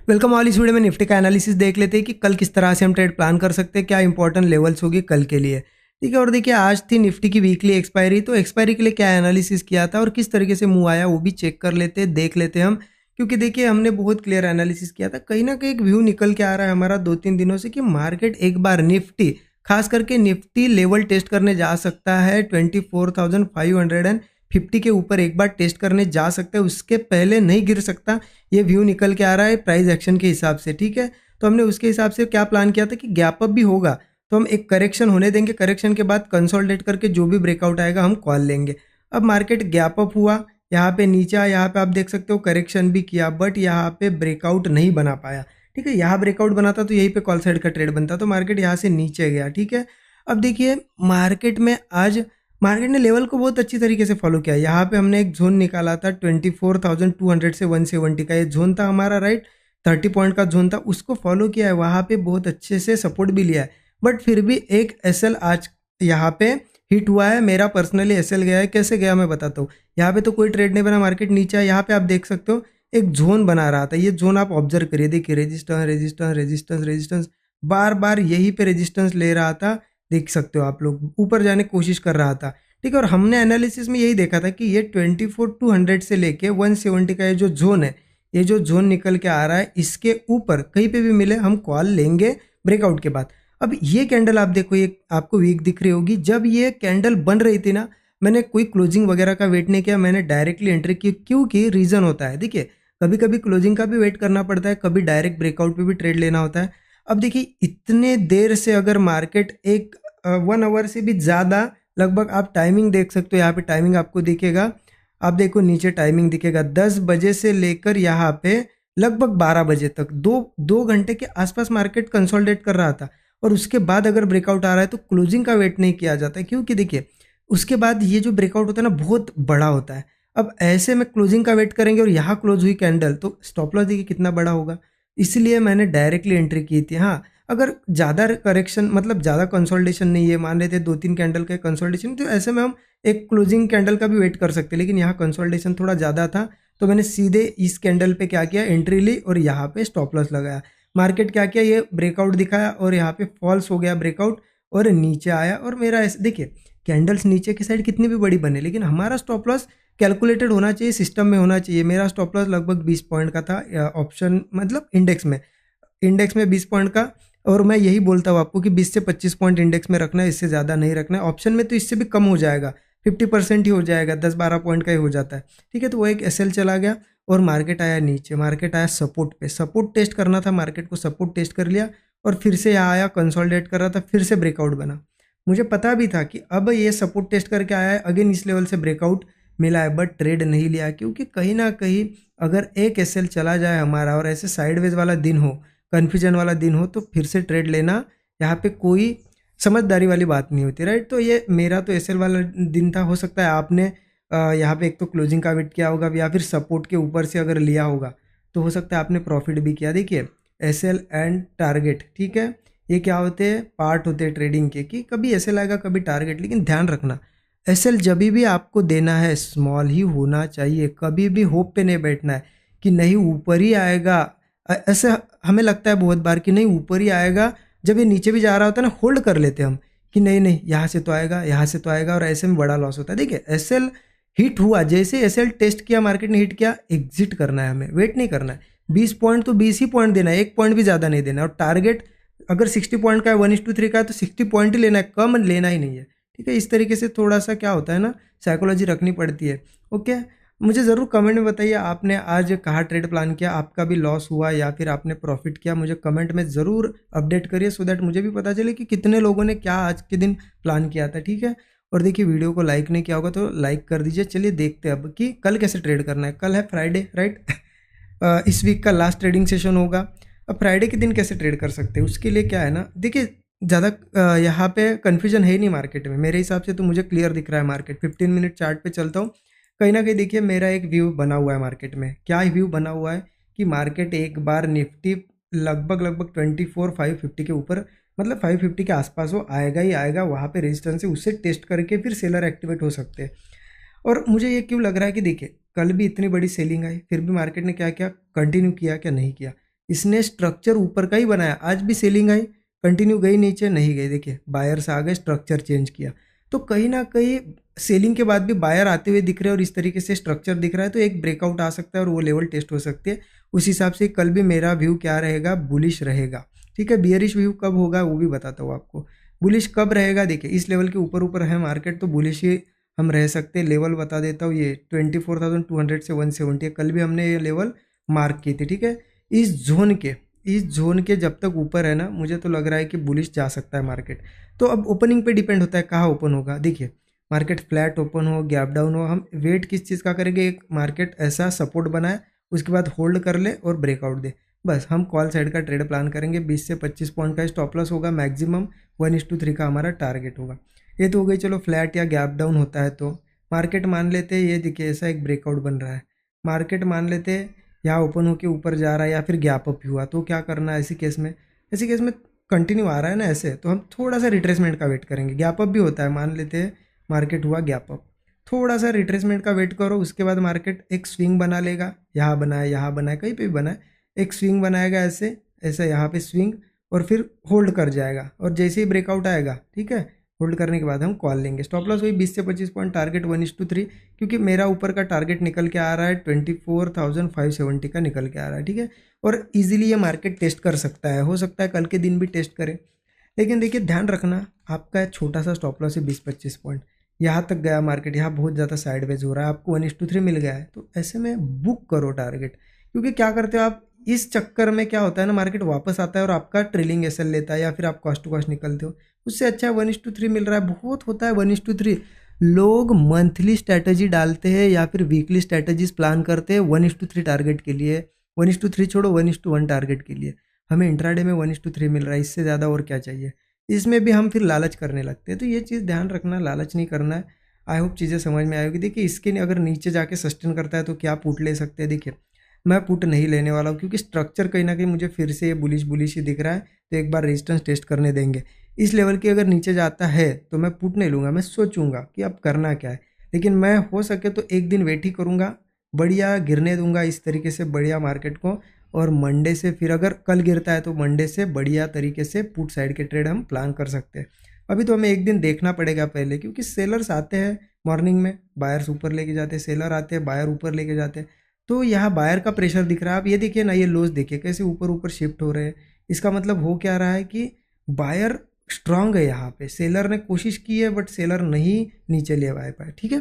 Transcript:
Welcome all. इस video में Nifty का एनालिसिस देख लेते हैं कि कल किस तरह से हम ट्रेड प्लान कर सकते हैं, क्या इंपॉर्टेंट लेवल्स होगी कल के लिए। ठीक है, और देखिए आज थी निफ्टी की वीकली एक्सपायरी, तो एक्सपायरी के लिए क्या एनालिसिस किया था और किस तरीके से मूव आया वो भी चेक कर लेते हैं, देख लेते हैं हम। क्योंकि देखिए हमने बहुत क्लियर एनालिसिस किया था, कहीं ना कहीं एक व्यू निकल के आ रहा है हमारा 2-3 दिनों से कि मार्केट एक बार निफ्टी, खास करके निफ्टी लेवल टेस्ट करने जा सकता है 24,550 के ऊपर एक बार टेस्ट करने जा सकता है, उसके पहले नहीं गिर सकता। ये व्यू निकल के आ रहा है प्राइस एक्शन के हिसाब से। ठीक है, तो हमने उसके हिसाब से क्या प्लान किया था कि गैप अप भी होगा तो हम एक करेक्शन होने देंगे, करेक्शन के बाद कंसोलिडेट करके जो भी ब्रेकआउट आएगा हम कॉल लेंगे। अब मार्केट गैप अप हुआ, यहाँ पे नीचे, यहाँ पे आप देख सकते हो करेक्शन भी किया, बट यहाँ पे ब्रेकआउट नहीं बना पाया। ठीक है, यहाँ ब्रेकआउट बनाता तो यहीं पे कॉल साइड का ट्रेड बनता, तो मार्केट यहाँ से नीचे गया। ठीक है, अब देखिए मार्केट में आज मार्केट ने लेवल को बहुत अच्छी तरीके से फॉलो किया। यहाँ पे हमने एक जोन निकाला था 24,200 से 170 का, ये जोन था हमारा, राइट। 30 पॉइंट का जोन था, उसको फॉलो किया है, वहाँ पे बहुत अच्छे से सपोर्ट भी लिया है। बट फिर भी एक एसएल आज यहाँ पे हिट हुआ है। मेरा पर्सनली एसएल गया है, कैसे गया मैं बताता हूँ। यहाँ पे तो कोई ट्रेड नहीं बना, मार्केट नीचे है। यहाँ पे आप देख सकते हो एक जोन बना रहा था, ये जोन आप ऑब्जर्व करिए, देखिए रेजिस्टेंस रेजिस्टेंस रेजिस्टेंस रेजिस्टेंस, बार बार यहीं पे रेजिस्टेंस ले रहा था, देख सकते हो आप लोग, ऊपर जाने की कोशिश कर रहा था। ठीक है, और हमने एनालिसिस में यही देखा था कि ये 24,200 से लेके 170 का ये जो जोन है, ये जो जोन निकल के आ रहा है, इसके ऊपर कहीं पे भी मिले हम कॉल लेंगे ब्रेकआउट के बाद। अब ये कैंडल आप देखो, ये आपको वीक दिख रही होगी। जब ये कैंडल बन रही थी ना, मैंने कोई क्लोजिंग वगैरह का वेट नहीं किया, मैंने डायरेक्टली एंट्री की, क्योंकि रीज़न होता है, देखिए कभी कभी क्लोजिंग का भी वेट करना पड़ता है, कभी डायरेक्ट ब्रेकआउट पे भी ट्रेड लेना होता है। अब देखिए इतने देर से अगर मार्केट एक 1 आवर से भी ज़्यादा, लगभग आप टाइमिंग देख सकते हो, यहाँ पे टाइमिंग आपको दिखेगा, आप देखो नीचे टाइमिंग दिखेगा, 10 बजे से लेकर यहाँ पे लगभग 12 बजे तक, दो घंटे के आसपास मार्केट कंसोलिडेट कर रहा था। और उसके बाद अगर ब्रेकआउट आ रहा है तो क्लोजिंग का वेट नहीं किया जाता है, क्योंकि देखिए उसके बाद ये जो ब्रेकआउट होता है ना बहुत बड़ा होता है। अब ऐसे में क्लोजिंग का वेट करेंगे और यहाँ क्लोज हुई कैंडल, तो स्टॉप लॉस देखिए कितना बड़ा होगा। इसलिए मैंने डायरेक्टली एंट्री की थी। हाँ, अगर ज़्यादा करेक्शन, मतलब ज़्यादा कंसोलिडेशन नहीं है, मान लेते 2-3 कैंडल के कंसोलिडेशन, तो ऐसे में हम एक क्लोजिंग कैंडल का भी वेट कर सकते हैं। लेकिन यहाँ कंसोलिडेशन थोड़ा ज़्यादा था, तो मैंने सीधे इस कैंडल पे क्या किया, एंट्री ली और यहाँ पे स्टॉप लॉस लगाया। मार्केट क्या किया, ये ब्रेकआउट दिखाया और यहाँ पे फॉल्स हो गया ब्रेकआउट और नीचे आया। और मेरा ऐसे देखिए कैंडल्स नीचे की साइड कितनी भी बड़ी बने, लेकिन हमारा स्टॉप लॉस कैलकुलेटेड होना चाहिए, सिस्टम में होना चाहिए। मेरा स्टॉप लॉस लगभग 20 पॉइंट का था, ऑप्शन मतलब इंडेक्स में 20 पॉइंट का। और मैं यही बोलता हूँ आपको कि 20 से 25 पॉइंट इंडेक्स में रखना है, इससे ज़्यादा नहीं रखना है। ऑप्शन में तो इससे भी कम हो जाएगा, 50% ही हो जाएगा, 10-12 पॉइंट का ही हो जाता है। ठीक है, तो वो एक एसएल चला गया और मार्केट आया नीचे, मार्केट आया सपोर्ट पे, सपोर्ट टेस्ट करना था मार्केट को, सपोर्ट टेस्ट कर लिया और फिर से यहाँ आया, कंसोलिडेट कर रहा था, फिर से ब्रेकआउट बना। मुझे पता भी था कि अब ये सपोर्ट टेस्ट करके आया है, अगेन इस लेवल से ब्रेकआउट मिला है, बट ट्रेड नहीं लिया, क्योंकि कहीं ना कहीं अगर एक एसएल चला जाए हमारा और ऐसे साइडवेज वाला दिन हो, कन्फ्यूजन वाला दिन हो, तो फिर से ट्रेड लेना यहाँ पे कोई समझदारी वाली बात नहीं होती, राइट। तो ये मेरा तो एसएल वाला दिन था। हो सकता है आपने यहाँ पे एक तो क्लोजिंग का वेट किया होगा या फिर सपोर्ट के ऊपर से अगर लिया होगा, तो हो सकता है आपने प्रॉफिट भी किया। देखिए एसएल एंड टारगेट, ठीक है, ये क्या होते हैं, पार्ट होते हैं ट्रेडिंग के, कि कभी एसएल आएगा कभी टारगेट। लेकिन ध्यान रखना, एसएल जब भी आपको देना है स्मॉल ही होना चाहिए, कभी भी होप पे नहीं बैठना है कि नहीं ऊपर ही आएगा। ऐसे हमें लगता है बहुत बार कि नहीं ऊपर ही आएगा, जब ये नीचे भी जा रहा होता है ना, होल्ड कर लेते हैं हम कि नहीं नहीं यहाँ से तो आएगा, यहाँ से तो आएगा, और ऐसे में बड़ा लॉस होता है। देखिए एसएल हिट हुआ, जैसे एसएल टेस्ट किया, मार्केट ने हिट किया, एग्जिट करना है, हमें वेट नहीं करना है। 20 पॉइंट तो 20 ही पॉइंट देना है, 1 पॉइंट भी ज़्यादा नहीं देना है। और टारगेट अगर 60 पॉइंट का है, 1:3 का है, तो 60 पॉइंट ही लेना है, कम लेना ही नहीं है। ठीक है, इस तरीके से थोड़ा सा क्या होता है ना, साइकोलॉजी रखनी पड़ती है। ओके, मुझे ज़रूर कमेंट में बताइए आपने आज कहाँ ट्रेड प्लान किया, आपका भी लॉस हुआ या फिर आपने प्रॉफिट किया। मुझे कमेंट में ज़रूर अपडेट करिए, सो दैट मुझे भी पता चले कि कितने लोगों ने क्या आज के दिन प्लान किया था। ठीक है, और देखिए वीडियो को लाइक नहीं किया होगा तो लाइक कर दीजिए। चलिए देखते हैं अब कि कल कैसे ट्रेड करना है। कल है फ्राइडे, राइट। इस वीक का लास्ट ट्रेडिंग सेशन होगा। अब फ्राइडे के दिन कैसे ट्रेड कर सकते हैं, उसके लिए क्या है ना, देखिए ज़्यादा यहाँ पे कन्फ्यूजन है ही नहीं मार्केट में, मेरे हिसाब से तो मुझे क्लियर दिख रहा है मार्केट। 15 मिनट चार्ट पे चलता हूँ, कहीं ना कहीं देखिए मेरा एक व्यू बना हुआ है मार्केट में। क्या व्यू बना हुआ है कि मार्केट एक बार निफ्टी लगभग 24,550 के ऊपर, मतलब 550 के आसपास वो आएगा ही आएगा, वहाँ पे रेजिस्टेंस है, उससे टेस्ट करके फिर सेलर एक्टिवेट हो सकते हैं। और मुझे ये क्यों लग रहा है कि देखिए कल भी इतनी बड़ी सेलिंग आई, फिर भी मार्केट ने क्या किया, कंटिन्यू किया क्या, नहीं किया। इसने स्ट्रक्चर ऊपर का ही बनाया, आज भी सेलिंग आई, कंटिन्यू गई नीचे नहीं गई, देखिए बायर्स आ गए, स्ट्रक्चर चेंज किया। तो कहीं ना कहीं सेलिंग के बाद भी बायर आते हुए दिख रहे हैं और इस तरीके से स्ट्रक्चर दिख रहा है, तो एक ब्रेकआउट आ सकता है और वो लेवल टेस्ट हो सकती है। उस हिसाब से कल भी मेरा व्यू क्या रहेगा, बुलिश रहेगा। ठीक है, बियरिश व्यू कब होगा वो भी बताता हूँ आपको। बुलिश कब रहेगा, देखिए इस लेवल के ऊपर ऊपर है मार्केट तो बुलिश ही हम रह सकते हैं। लेवल बता देता हूँ, ये 24,200 से 170 है, कल भी हमने ये लेवल मार्क की थी। ठीक है, इस जोन के जब तक ऊपर है ना, मुझे तो लग रहा है कि बुलिश जा सकता है मार्केट। तो अब ओपनिंग पे डिपेंड होता है कहाँ ओपन होगा। देखिए मार्केट फ्लैट ओपन हो, गैप डाउन हो, हम वेट किस चीज़ का करेंगे, एक मार्केट ऐसा सपोर्ट बनाए, उसके बाद होल्ड कर ले और ब्रेकआउट दे, बस हम कॉल साइड का ट्रेड प्लान करेंगे। 20 से 25 पॉइंट का स्टॉप लॉस होगा, मैक्सिमम 1:3 का हमारा टारगेट होगा। ये तो हो गई, चलो फ्लैट या गैप डाउन होता है तो मार्केट मान लेते हैं, ये देखिए ऐसा एक ब्रेकआउट बन रहा है, मार्केट मान लेते हैं यहाँ ओपन होके ऊपर जा रहा है या फिर गैप अप हुआ, तो क्या करना है ऐसी केस में कंटिन्यू आ रहा है ना ऐसे, तो हम थोड़ा सा रिट्रेसमेंट का वेट करेंगे। गैप अप भी होता है, मान लेते हैं मार्केट हुआ गैप अप, थोड़ा सा रिट्रेसमेंट का वेट करो, उसके बाद मार्केट एक स्विंग बना लेगा, यहाँ बनाए यहाँ बनाए कहीं पे भी बनाए, एक स्विंग बनाएगा ऐसे ऐसे यहाँ पे स्विंग, और फिर होल्ड कर जाएगा, और जैसे ही ब्रेकआउट आएगा, ठीक है, होल्ड करने के बाद हम कॉल लेंगे। स्टॉप लॉस वही 20 से 25 पॉइंट, टारगेट 1:3, क्योंकि मेरा ऊपर का टारगेट निकल के आ रहा है 24,570 का निकल के आ रहा है। ठीक है, और इजीली ये मार्केट टेस्ट कर सकता है, हो सकता है कल के दिन भी टेस्ट करे। लेकिन देखिए ध्यान रखना, आपका छोटा सा स्टॉप लॉस है 20-25 पॉइंट, यहाँ तक गया मार्केट, यहाँ बहुत ज़्यादा साइडवेज हो रहा है, आपको 1:3 मिल गया है, तो ऐसे में बुक करो टारगेट। क्योंकि क्या करते हो आप, इस चक्कर में क्या होता है ना, मार्केट वापस आता है और आपका ट्रेलिंग एसएल लेता है या फिर आप कॉस्ट टू कॉस्ट निकलते हो, उससे अच्छा 1:3 मिल रहा है, बहुत होता है 1:3। लोग मंथली स्ट्रैटेजी डालते हैं या फिर वीकली स्ट्रैटेजीज प्लान करते हैं 1:3 टारगेट के लिए, 1:3 छोड़ो 1:1 टारगेट के लिए। हमें इंट्राडे में 1:3 मिल रहा है, इससे ज़्यादा और क्या चाहिए। इसमें भी हम फिर लालच करने लगते हैं, तो ये चीज़ ध्यान रखना, लालच नहीं करना है। आई होप चीज़ें समझ में आएगी। देखिए इसके अगर नीचे जाके सस्टेन करता है तो क्या पुट ले सकते हैं, देखिए मैं पुट नहीं लेने वाला हूँ, क्योंकि स्ट्रक्चर कहीं ना कहीं मुझे फिर से ये बुलिश बुलिश ही दिख रहा है, तो एक बार रेजिस्टेंस टेस्ट करने देंगे। इस लेवल की अगर नीचे जाता है तो मैं पुट नहीं लूँगा, मैं सोचूंगा कि अब करना क्या है। लेकिन मैं हो सके तो एक दिन वेट ही करूँगा, बढ़िया गिरने दूंगा इस तरीके से बढ़िया मार्केट को, और मंडे से फिर अगर कल गिरता है तो मंडे से बढ़िया तरीके से पुट साइड के ट्रेड हम प्लान कर सकते हैं। अभी तो हमें एक दिन देखना पड़ेगा पहले, क्योंकि सेलर्स आते हैं मॉर्निंग में, बायर्स ऊपर लेके जाते हैं, सेलर आते हैं बायर ऊपर लेके जाते हैं। तो यहाँ बायर का प्रेशर दिख रहा है, आप ये देखिए ना, ये लोज देखिए कैसे ऊपर ऊपर शिफ्ट हो रहे हैं। इसका मतलब हो क्या रहा है कि बायर स्ट्रांग है यहाँ पे, सेलर ने कोशिश की है बट सेलर नहीं नीचे ले आए पाए। ठीक है,